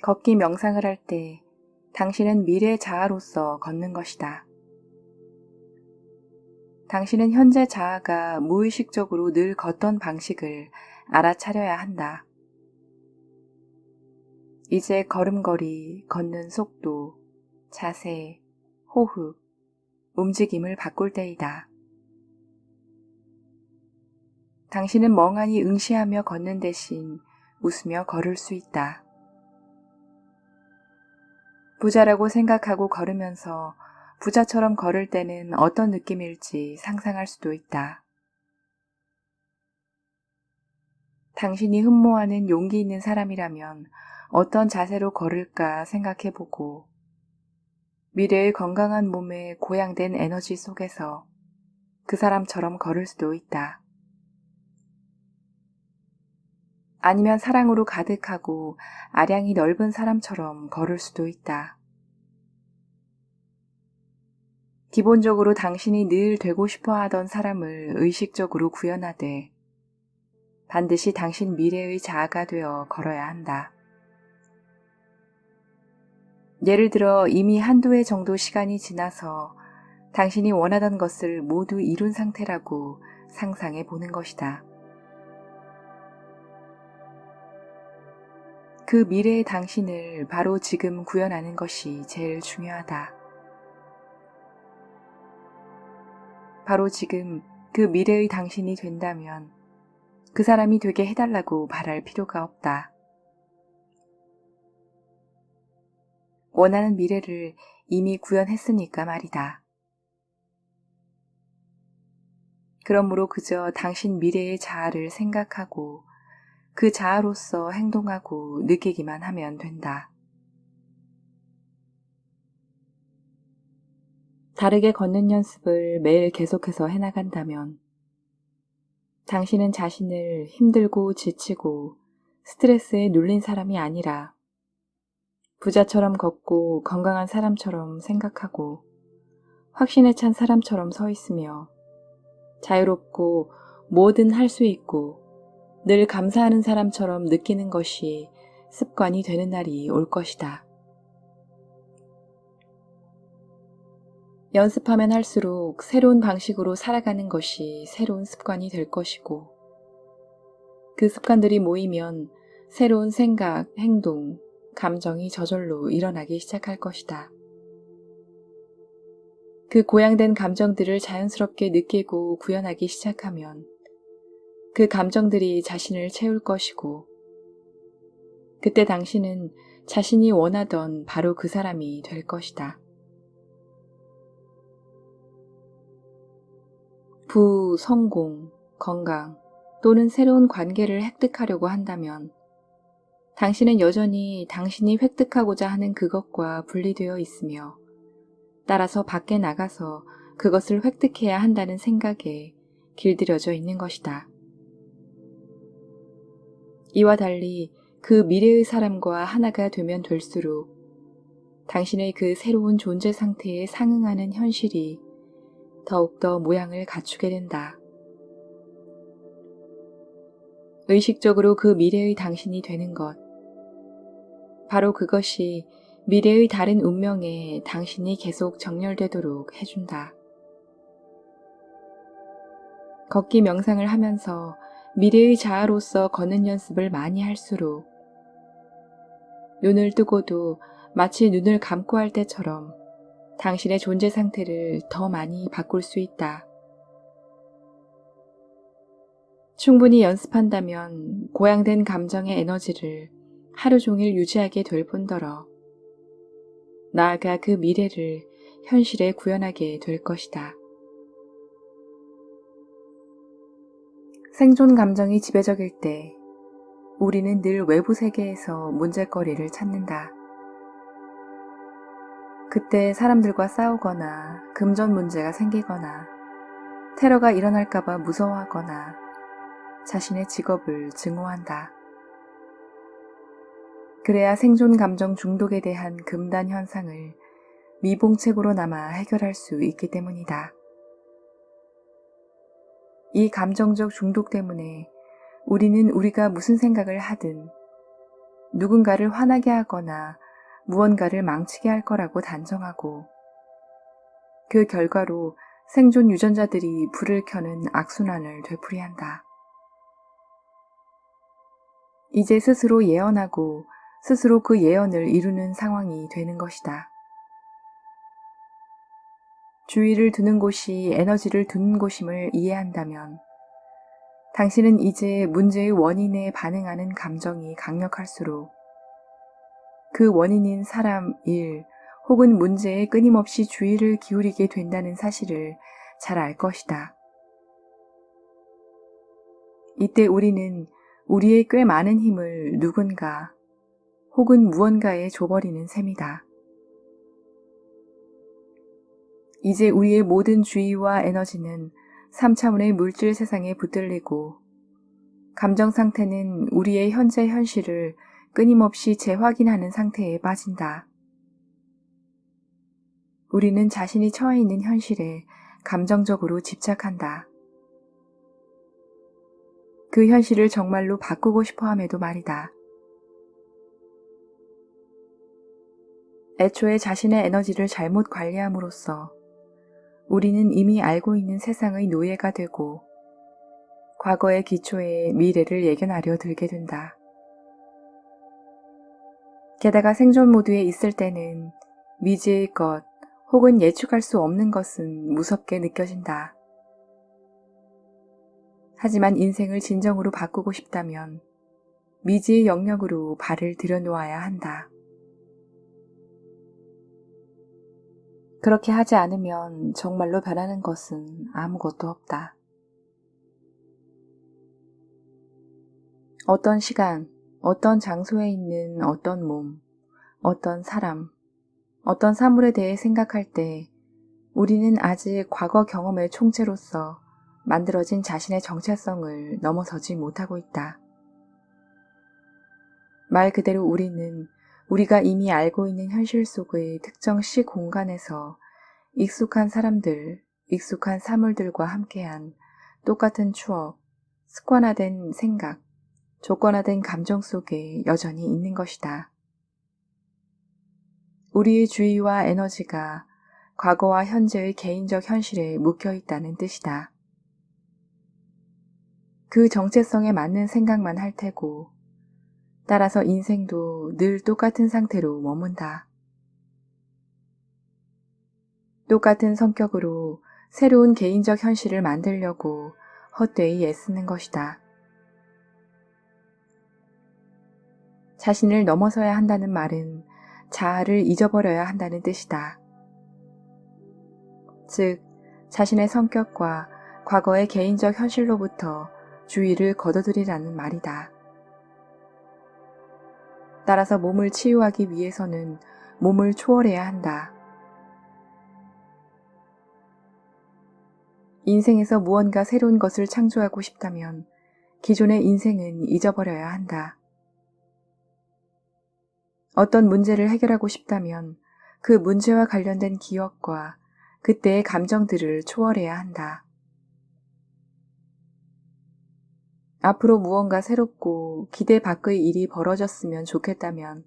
걷기 명상을 할 때 당신은 미래 자아로서 걷는 것이다. 당신은 현재 자아가 무의식적으로 늘 걷던 방식을 알아차려야 한다. 이제 걸음걸이, 걷는 속도, 자세, 호흡, 움직임을 바꿀 때이다. 당신은 멍하니 응시하며 걷는 대신 웃으며 걸을 수 있다. 부자라고 생각하고 걸으면서 부자처럼 걸을 때는 어떤 느낌일지 상상할 수도 있다. 당신이 흠모하는 용기 있는 사람이라면 어떤 자세로 걸을까 생각해보고 미래의 건강한 몸에 고양된 에너지 속에서 그 사람처럼 걸을 수도 있다. 아니면 사랑으로 가득하고 아량이 넓은 사람처럼 걸을 수도 있다. 기본적으로 당신이 늘 되고 싶어 하던 사람을 의식적으로 구현하되 반드시 당신 미래의 자아가 되어 걸어야 한다. 예를 들어 이미 한두 해 정도 시간이 지나서 당신이 원하던 것을 모두 이룬 상태라고 상상해 보는 것이다. 그 미래의 당신을 바로 지금 구현하는 것이 제일 중요하다. 바로 지금 그 미래의 당신이 된다면 그 사람이 되게 해달라고 바랄 필요가 없다. 원하는 미래를 이미 구현했으니까 말이다. 그러므로 그저 당신 미래의 자아를 생각하고 그 자아로서 행동하고 느끼기만 하면 된다. 다르게 걷는 연습을 매일 계속해서 해나간다면 당신은 자신을 힘들고 지치고 스트레스에 눌린 사람이 아니라 부자처럼 걷고 건강한 사람처럼 생각하고 확신에 찬 사람처럼 서 있으며 자유롭고 뭐든 할 수 있고 늘 감사하는 사람처럼 느끼는 것이 습관이 되는 날이 올 것이다. 연습하면 할수록 새로운 방식으로 살아가는 것이 새로운 습관이 될 것이고 그 습관들이 모이면 새로운 생각, 행동, 감정이 저절로 일어나기 시작할 것이다. 그 고양된 감정들을 자연스럽게 느끼고 구현하기 시작하면 그 감정들이 자신을 채울 것이고 그때 당신은 자신이 원하던 바로 그 사람이 될 것이다. 부, 성공, 건강 또는 새로운 관계를 획득하려고 한다면 당신은 여전히 당신이 획득하고자 하는 그것과 분리되어 있으며 따라서 밖에 나가서 그것을 획득해야 한다는 생각에 길들여져 있는 것이다. 이와 달리 그 미래의 사람과 하나가 되면 될수록 당신의 그 새로운 존재 상태에 상응하는 현실이 더욱더 모양을 갖추게 된다. 의식적으로 그 미래의 당신이 되는 것, 바로 그것이 미래의 다른 운명에 당신이 계속 정렬되도록 해준다. 걷기 명상을 하면서 미래의 자아로서 걷는 연습을 많이 할수록 눈을 뜨고도 마치 눈을 감고 할 때처럼 당신의 존재 상태를 더 많이 바꿀 수 있다. 충분히 연습한다면 고양된 감정의 에너지를 하루 종일 유지하게 될 뿐더러 나아가 그 미래를 현실에 구현하게 될 것이다. 생존 감정이 지배적일 때 우리는 늘 외부 세계에서 문제거리를 찾는다. 그때 사람들과 싸우거나 금전 문제가 생기거나 테러가 일어날까봐 무서워하거나 자신의 직업을 증오한다. 그래야 생존 감정 중독에 대한 금단 현상을 미봉책으로나마 해결할 수 있기 때문이다. 이 감정적 중독 때문에 우리는 우리가 무슨 생각을 하든 누군가를 화나게 하거나 무언가를 망치게 할 거라고 단정하고 그 결과로 생존 유전자들이 불을 켜는 악순환을 되풀이한다. 이제 스스로 예언하고 스스로 그 예언을 이루는 상황이 되는 것이다. 주의를 두는 곳이 에너지를 두는 곳임을 이해한다면 당신은 이제 문제의 원인에 반응하는 감정이 강력할수록 그 원인인 사람, 일 혹은 문제에 끊임없이 주의를 기울이게 된다는 사실을 잘 알 것이다. 이때 우리는 우리의 꽤 많은 힘을 누군가 혹은 무언가에 줘버리는 셈이다. 이제 우리의 모든 주의와 에너지는 3차원의 물질 세상에 붙들리고 감정 상태는 우리의 현재 현실을 끊임없이 재확인하는 상태에 빠진다. 우리는 자신이 처해 있는 현실에 감정적으로 집착한다. 그 현실을 정말로 바꾸고 싶어 함에도 말이다. 애초에 자신의 에너지를 잘못 관리함으로써 우리는 이미 알고 있는 세상의 노예가 되고 과거의 기초에 미래를 예견하려 들게 된다. 게다가 생존 모드에 있을 때는 미지의 것 혹은 예측할 수 없는 것은 무섭게 느껴진다. 하지만 인생을 진정으로 바꾸고 싶다면 미지의 영역으로 발을 들여놓아야 한다. 그렇게 하지 않으면 정말로 변하는 것은 아무것도 없다. 어떤 시간, 어떤 장소에 있는 어떤 몸, 어떤 사람, 어떤 사물에 대해 생각할 때 우리는 아직 과거 경험의 총체로서 만들어진 자신의 정체성을 넘어서지 못하고 있다. 말 그대로 우리는 우리가 이미 알고 있는 현실 속의 특정 시 공간에서 익숙한 사람들, 익숙한 사물들과 함께한 똑같은 추억, 습관화된 생각, 조건화된 감정 속에 여전히 있는 것이다. 우리의 주의와 에너지가 과거와 현재의 개인적 현실에 묶여 있다는 뜻이다. 그 정체성에 맞는 생각만 할 테고 따라서 인생도 늘 똑같은 상태로 머문다. 똑같은 성격으로 새로운 개인적 현실을 만들려고 헛되이 애쓰는 것이다. 자신을 넘어서야 한다는 말은 자아를 잊어버려야 한다는 뜻이다. 즉, 자신의 성격과 과거의 개인적 현실로부터 주의를 거둬들이라는 말이다. 따라서 몸을 치유하기 위해서는 몸을 초월해야 한다. 인생에서 무언가 새로운 것을 창조하고 싶다면 기존의 인생은 잊어버려야 한다. 어떤 문제를 해결하고 싶다면 그 문제와 관련된 기억과 그때의 감정들을 초월해야 한다. 앞으로 무언가 새롭고 기대 밖의 일이 벌어졌으면 좋겠다면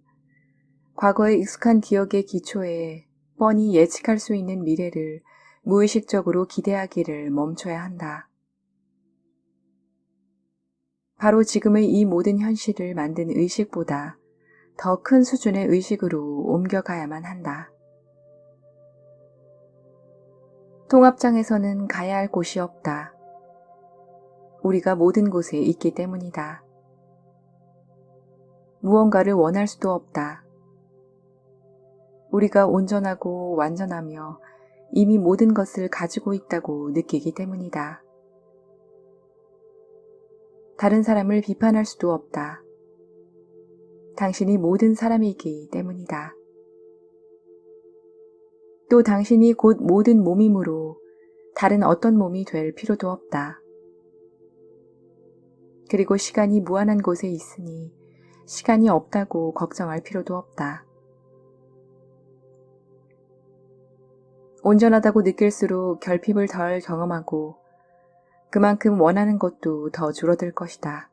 과거의 익숙한 기억의 기초에 뻔히 예측할 수 있는 미래를 무의식적으로 기대하기를 멈춰야 한다. 바로 지금의 이 모든 현실을 만든 의식보다 더 큰 수준의 의식으로 옮겨가야만 한다. 통합장에서는 가야 할 곳이 없다. 우리가 모든 곳에 있기 때문이다. 무언가를 원할 수도 없다. 우리가 온전하고 완전하며 이미 모든 것을 가지고 있다고 느끼기 때문이다. 다른 사람을 비판할 수도 없다. 당신이 모든 사람이기 때문이다. 또 당신이 곧 모든 몸이므로 다른 어떤 몸이 될 필요도 없다. 그리고 시간이 무한한 곳에 있으니 시간이 없다고 걱정할 필요도 없다. 온전하다고 느낄수록 결핍을 덜 경험하고 그만큼 원하는 것도 더 줄어들 것이다.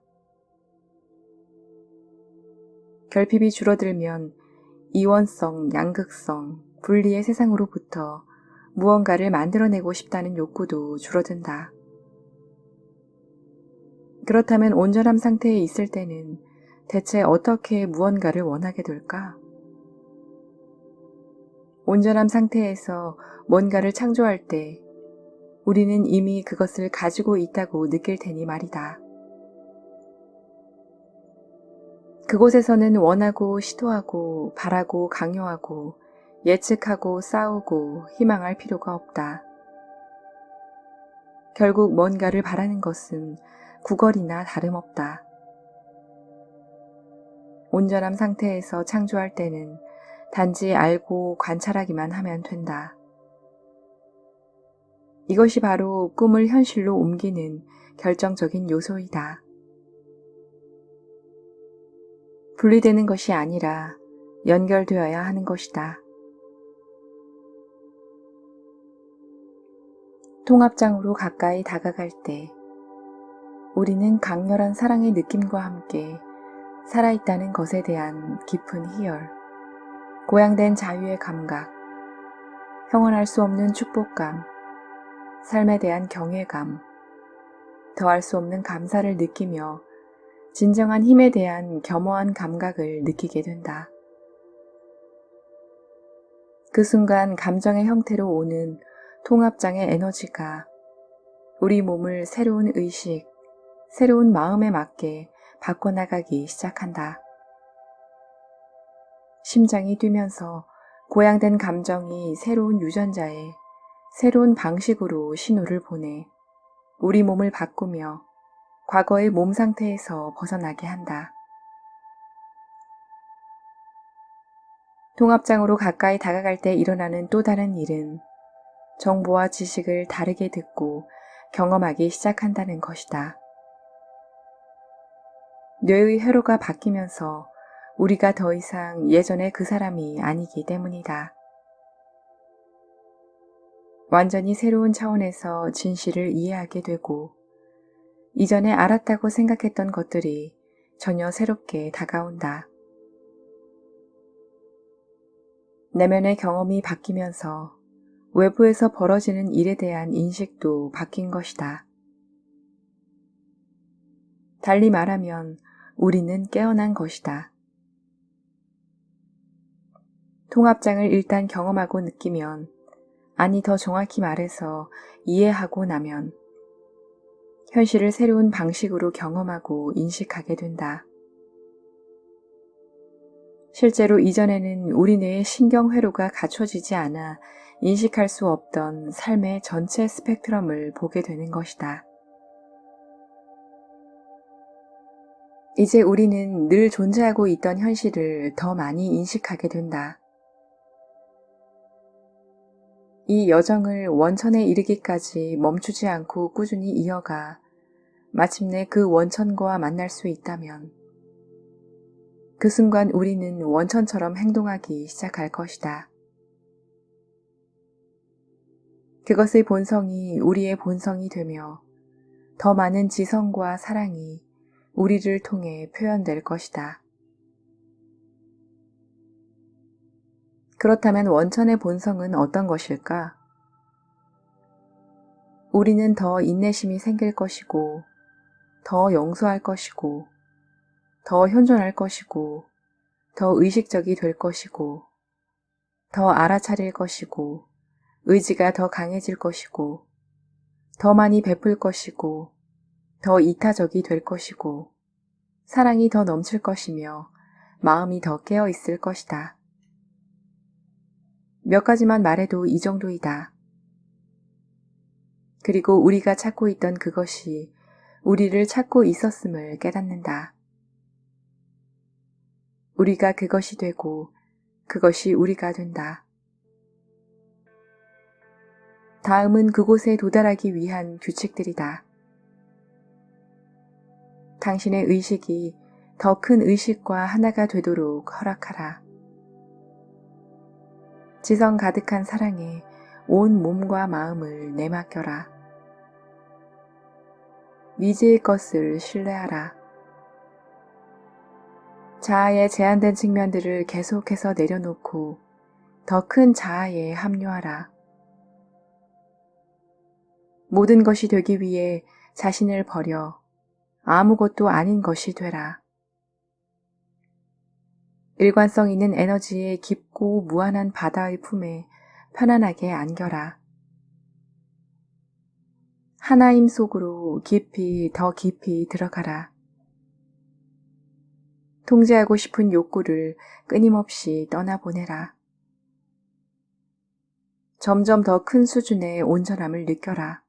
결핍이 줄어들면 이원성, 양극성, 분리의 세상으로부터 무언가를 만들어내고 싶다는 욕구도 줄어든다. 그렇다면 온전함 상태에 있을 때는 대체 어떻게 무언가를 원하게 될까? 온전함 상태에서 뭔가를 창조할 때 우리는 이미 그것을 가지고 있다고 느낄 테니 말이다. 그곳에서는 원하고 시도하고 바라고 강요하고 예측하고 싸우고 희망할 필요가 없다. 결국 뭔가를 바라는 것은 구걸이나 다름없다. 온전함 상태에서 창조할 때는 단지 알고 관찰하기만 하면 된다. 이것이 바로 꿈을 현실로 옮기는 결정적인 요소이다. 분리되는 것이 아니라 연결되어야 하는 것이다. 통합장으로 가까이 다가갈 때 우리는 강렬한 사랑의 느낌과 함께 살아있다는 것에 대한 깊은 희열, 고양된 자유의 감각, 형언할 수 없는 축복감, 삶에 대한 경외감, 더할 수 없는 감사를 느끼며 진정한 힘에 대한 겸허한 감각을 느끼게 된다. 그 순간 감정의 형태로 오는 통합장의 에너지가 우리 몸을 새로운 의식, 새로운 마음에 맞게 바꿔나가기 시작한다. 심장이 뛰면서 고양된 감정이 새로운 유전자에 새로운 방식으로 신호를 보내 우리 몸을 바꾸며 과거의 몸 상태에서 벗어나게 한다. 통합장으로 가까이 다가갈 때 일어나는 또 다른 일은 정보와 지식을 다르게 듣고 경험하기 시작한다는 것이다. 뇌의 회로가 바뀌면서 우리가 더 이상 예전의 그 사람이 아니기 때문이다. 완전히 새로운 차원에서 진실을 이해하게 되고 이전에 알았다고 생각했던 것들이 전혀 새롭게 다가온다. 내면의 경험이 바뀌면서 외부에서 벌어지는 일에 대한 인식도 바뀐 것이다. 달리 말하면 우리는 깨어난 것이다. 통합장을 일단 경험하고 느끼면, 아니 더 정확히 말해서 이해하고 나면 현실을 새로운 방식으로 경험하고 인식하게 된다. 실제로 이전에는 우리 뇌의 신경회로가 갖춰지지 않아 인식할 수 없던 삶의 전체 스펙트럼을 보게 되는 것이다. 이제 우리는 늘 존재하고 있던 현실을 더 많이 인식하게 된다. 이 여정을 원천에 이르기까지 멈추지 않고 꾸준히 이어가 마침내 그 원천과 만날 수 있다면 그 순간 우리는 원천처럼 행동하기 시작할 것이다. 그것의 본성이 우리의 본성이 되며 더 많은 지성과 사랑이 우리를 통해 표현될 것이다. 그렇다면 원천의 본성은 어떤 것일까? 우리는 더 인내심이 생길 것이고, 더 용서할 것이고, 더 현존할 것이고, 더 의식적이 될 것이고, 더 알아차릴 것이고, 의지가 더 강해질 것이고, 더 많이 베풀 것이고, 더 이타적이 될 것이고, 사랑이 더 넘칠 것이며, 마음이 더 깨어 있을 것이다. 몇 가지만 말해도 이 정도이다. 그리고 우리가 찾고 있던 그것이 우리를 찾고 있었음을 깨닫는다. 우리가 그것이 되고 그것이 우리가 된다. 다음은 그곳에 도달하기 위한 규칙들이다. 당신의 의식이 더 큰 의식과 하나가 되도록 허락하라. 지성 가득한 사랑에 온 몸과 마음을 내맡겨라. 미지의 것을 신뢰하라. 자아의 제한된 측면들을 계속해서 내려놓고 더 큰 자아에 합류하라. 모든 것이 되기 위해 자신을 버려 아무것도 아닌 것이 되라. 일관성 있는 에너지의 깊고 무한한 바다의 품에 편안하게 안겨라. 하나임 속으로 깊이 더 깊이 들어가라. 통제하고 싶은 욕구를 끊임없이 떠나보내라. 점점 더 큰 수준의 온전함을 느껴라.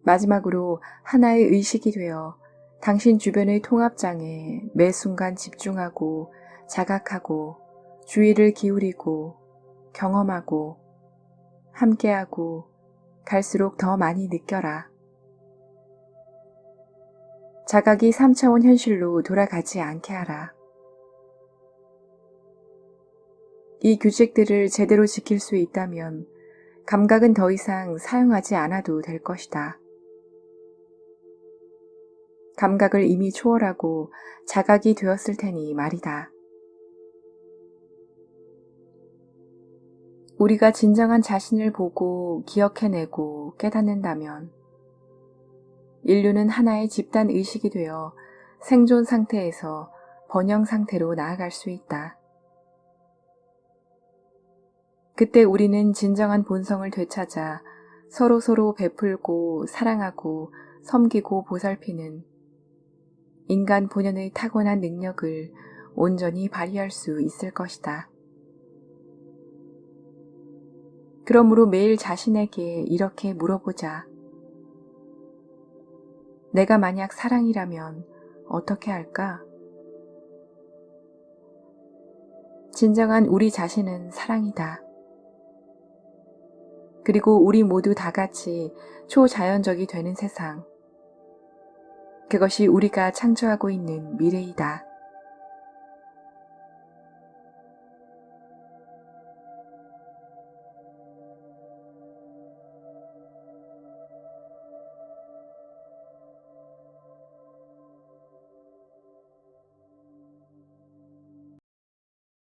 마지막으로 하나의 의식이 되어 당신 주변의 통합장에 매 순간 집중하고 자각하고 주의를 기울이고 경험하고 함께하고 갈수록 더 많이 느껴라. 자각이 3차원 현실로 돌아가지 않게 하라. 이 규칙들을 제대로 지킬 수 있다면 감각은 더 이상 사용하지 않아도 될 것이다. 감각을 이미 초월하고 자각이 되었을 테니 말이다. 우리가 진정한 자신을 보고 기억해내고 깨닫는다면 인류는 하나의 집단 의식이 되어 생존 상태에서 번영 상태로 나아갈 수 있다. 그때 우리는 진정한 본성을 되찾아 서로 베풀고 사랑하고 섬기고 보살피는 인간 본연의 타고난 능력을 온전히 발휘할 수 있을 것이다. 그러므로 매일 자신에게 이렇게 물어보자. 내가 만약 사랑이라면 어떻게 할까? 진정한 우리 자신은 사랑이다. 그리고 우리 모두 다 같이 초자연적이 되는 세상. 그것이 우리가 창조하고 있는 미래이다.